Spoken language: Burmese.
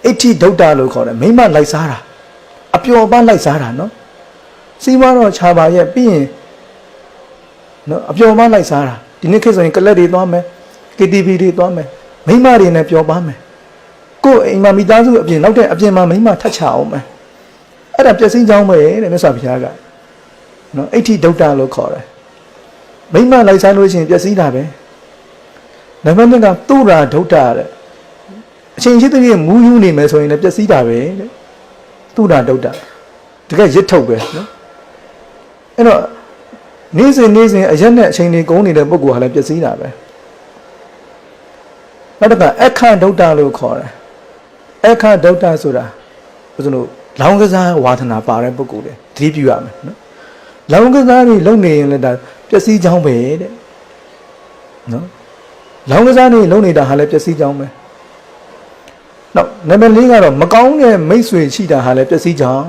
80ဒုတ်တာလို့ခေါ်တယ်မိမလိုက်စားတာအပျော်ပါလိုက်စားတာနော်စီးပွားတော့ခြာပါရဲ့ပြီးရင်နော်အပျော်ပါလိုက်စားတာဒီနေ့ခေတ်ဆိုရင်ကလပ်တွေသွားမယ် KTV တွေသွားမယ်မိမတွေနဲ့ပျော်ပါမယ်ကိုယ်အိမ်မှာမိသားစုအပြင်နောက်တဲ့အပြင်မှာမိမထတ်ချအောင်မယ်အဲ့ဒါပျက်စီးကြောင်းပဲတဲ့မြတ်စွာဘုရားကနော်80ဒုတ်တာလို့ခေါ်တယ်မိမလိုက်စားလို့ရှိရင်ပျက်စီးတာပဲနံပါတ်1ကသူရာဒုတ်တာတဲ့အချိန်ရှိတဲ့မူးယူနေမယ်ဆိုရင်လည်းပျက်စီးတာပဲတဲ့သူရာဒုတ်တာတကယ်ရစ်ထုတ်ပဲနော်အဲ့တော့နေ့စဉ်အရက်နဲ့အချိန်တွေကုန်နေတဲ့ပုဂ္ဂိုလ်ဟာလည်းပျက်စီးတာပဲနောက်တစ်ခါအခဒုတ်တာလို့ခေါ်တယ်အခဒုတ်တာဆိုတာဘယ်လိုလောင်းကစားဝါသနာပါတဲ့ပုဂ္ဂိုလ်တွေသတိပြုရမယ်နော်လောင်းကစားတွေလုံနေရင်လည်းဒါပျက်စီးကြောင်းပဲတဲ့နော်လောင်းကစားတွေလုံနေတာဟာလည်းပျက်စီးကြောင်းပဲနောက်နံပါတ်4ကတော့မကောင်းတဲ့မိတ်ဆွေရှိတာဟာလည်းပျက်စီးကြောင်း